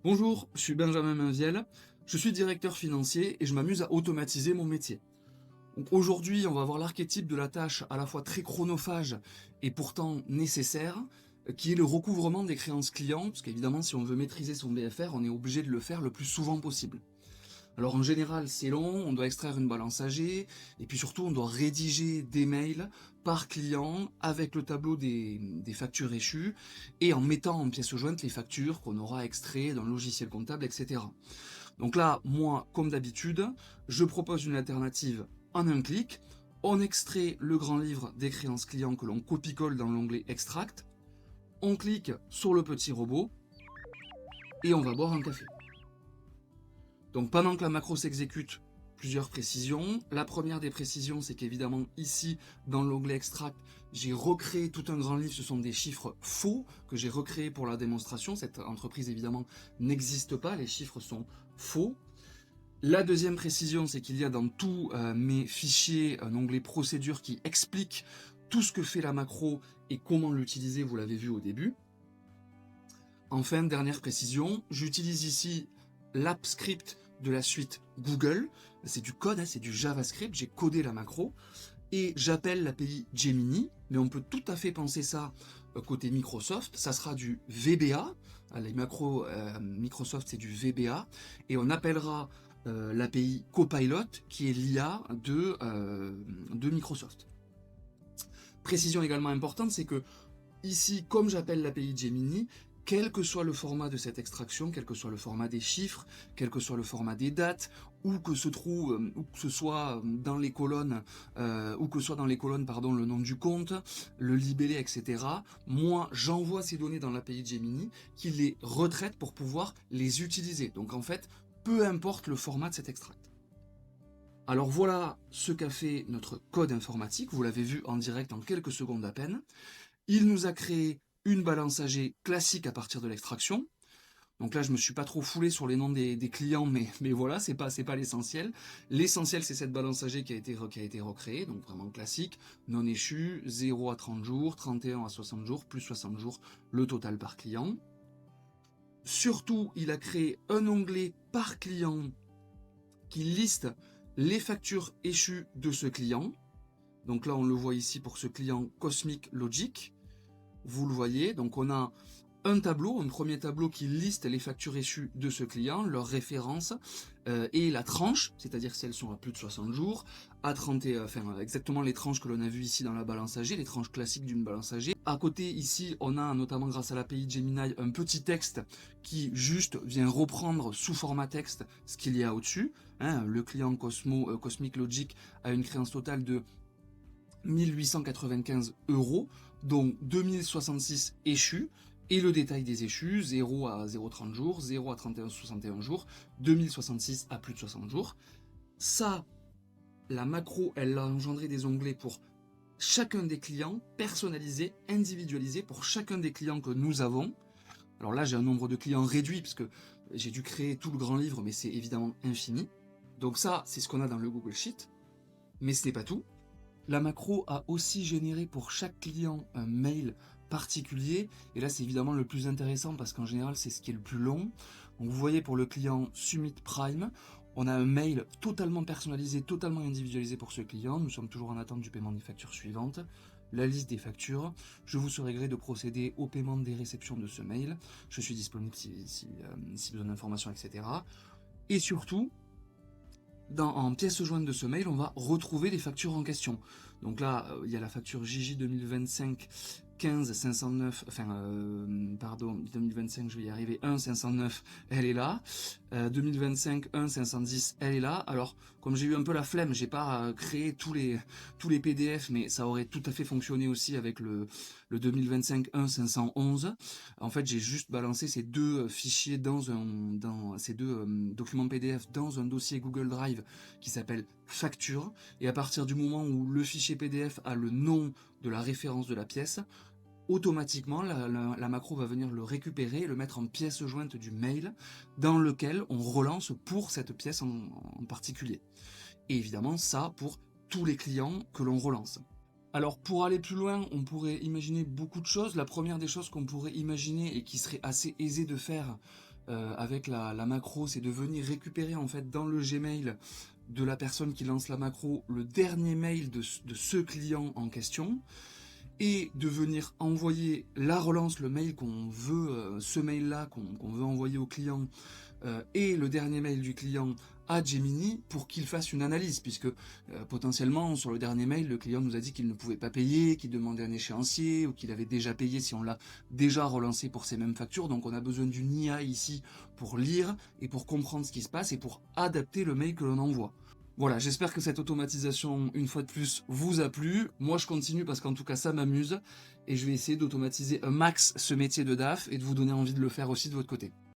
Bonjour, je suis Benjamin Mainviel, je suis directeur financier et je m'amuse à automatiser mon métier. Donc aujourd'hui, on va voir l'archétype de la tâche à la fois très chronophage et pourtant nécessaire, qui est le recouvrement des créances clients, parce qu'évidemment, si on veut maîtriser son BFR, on est obligé de le faire le plus souvent possible. Alors en général, c'est long, on doit extraire une balance AG, et puis surtout, on doit rédiger des mails par client avec le tableau des factures échues, et en mettant en pièce jointe les factures qu'on aura extraites d'un logiciel comptable, etc. Donc là, moi, comme d'habitude, je propose une alternative en un clic. On extrait le grand livre des créances clients que l'on copie-colle dans l'onglet Extract. On clique sur le petit robot et on va boire un café. Donc pendant que la macro s'exécute, plusieurs précisions. La première des précisions, c'est qu'évidemment ici, dans l'onglet Extract, j'ai recréé tout un grand livre, ce sont des chiffres faux que j'ai recréés pour la démonstration. Cette entreprise évidemment n'existe pas, les chiffres sont faux. La deuxième précision, c'est qu'il y a dans tous mes fichiers un onglet procédure qui explique tout ce que fait la macro et comment l'utiliser, vous l'avez vu au début. Enfin, dernière précision, j'utilise ici l'app script de la suite Google, c'est du code, c'est du JavaScript, j'ai codé la macro, et j'appelle l'API Gemini, mais on peut tout à fait penser ça côté Microsoft, ça sera du VBA, les macros Microsoft c'est du VBA, et on appellera l'API Copilot, qui est l'IA de Microsoft. Précision également importante, c'est que ici, comme j'appelle l'API Gemini, quel que soit le format de cette extraction, quel que soit le format des chiffres, quel que soit le format des dates, où que ce soit dans les colonnes, le nom du compte, le libellé, etc. Moi, j'envoie ces données dans l'API Gemini, qui les retraite pour pouvoir les utiliser. Donc en fait, peu importe le format de cet extract. Alors voilà ce qu'a fait notre code informatique, vous l'avez vu en direct en quelques secondes à peine. Il nous a créé une balance AG classique à partir de l'extraction. Donc là, je me suis pas trop foulé sur les noms des clients, mais voilà, c'est pas l'essentiel. L'essentiel, c'est cette balance AG qui a été recréée, donc vraiment classique, non échu, 0 à 30 jours, 31 à 60 jours, plus 60 jours, le total par client. Surtout, il a créé un onglet par client qui liste les factures échues de ce client. Donc là, on le voit ici pour ce client Cosmic Logic. Vous le voyez, donc on a un tableau, un premier tableau qui liste les factures échues de ce client, leurs références et la tranche, c'est-à-dire si elles sont à plus de 60 jours, à 30 exactement les tranches que l'on a vues ici dans la balance AG, les tranches classiques d'une balance AG. À côté ici, on a notamment grâce à l'API Gemini un petit texte qui juste vient reprendre sous format texte ce qu'il y a au-dessus. Le client Cosmic Logic a une créance totale de 1895 €, dont 2066 échus, et le détail des échus, 0 à 0,30 jours, 0 à 31,61 jours, 2066 à plus de 60 jours. Ça, la macro, elle a engendré des onglets pour chacun des clients, personnalisés, individualisés pour chacun des clients que nous avons. Alors là, j'ai un nombre de clients réduit, parce que j'ai dû créer tout le grand livre, mais c'est évidemment infini. Donc ça, c'est ce qu'on a dans le Google Sheet, mais ce n'est pas tout. La macro a aussi généré pour chaque client un mail particulier, et là c'est évidemment le plus intéressant parce qu'en général c'est ce qui est le plus long. Donc vous voyez pour le client Summit Prime, on a un mail totalement personnalisé, totalement individualisé pour ce client. Nous sommes toujours en attente du paiement des factures suivantes, la liste des factures. Je vous serai gré de procéder au paiement des réceptions de ce mail. Je suis disponible si besoin d'informations, etc. Et surtout, en pièce jointe de ce mail, on va retrouver les factures en question. Donc là, il y a la facture JJ 2025 15 509, 2025, je vais y arriver, 1 509, elle est là. 2025 1 510, elle est là. Alors, comme j'ai eu un peu la flemme, j'ai pas créé tous les PDF, mais ça aurait tout à fait fonctionné aussi avec le 2025 1 511. En fait, j'ai juste balancé ces deux fichiers dans ces deux documents PDF dans un dossier Google Drive qui s'appelle facture, et à partir du moment où le fichier PDF a le nom de la référence de la pièce, automatiquement la macro va venir le récupérer et le mettre en pièce jointe du mail dans lequel on relance pour cette pièce en particulier. Et évidemment ça pour tous les clients que l'on relance. Alors pour aller plus loin, on pourrait imaginer beaucoup de choses. La première des choses qu'on pourrait imaginer et qui serait assez aisé de faire avec la macro, c'est de venir récupérer en fait dans le Gmail de la personne qui lance la macro le dernier mail de ce client en question, et de venir envoyer la relance, le mail qu'on veut, ce mail-là qu'on veut envoyer au client, et le dernier mail du client à Gemini pour qu'il fasse une analyse, puisque potentiellement sur le dernier mail, le client nous a dit qu'il ne pouvait pas payer, qu'il demandait un échéancier, ou qu'il avait déjà payé si on l'a déjà relancé pour ces mêmes factures. Donc on a besoin d'une IA ici pour lire et pour comprendre ce qui se passe et pour adapter le mail que l'on envoie. Voilà, j'espère que cette automatisation, une fois de plus, vous a plu. Moi, je continue parce qu'en tout cas, ça m'amuse. Et je vais essayer d'automatiser un max ce métier de DAF et de vous donner envie de le faire aussi de votre côté.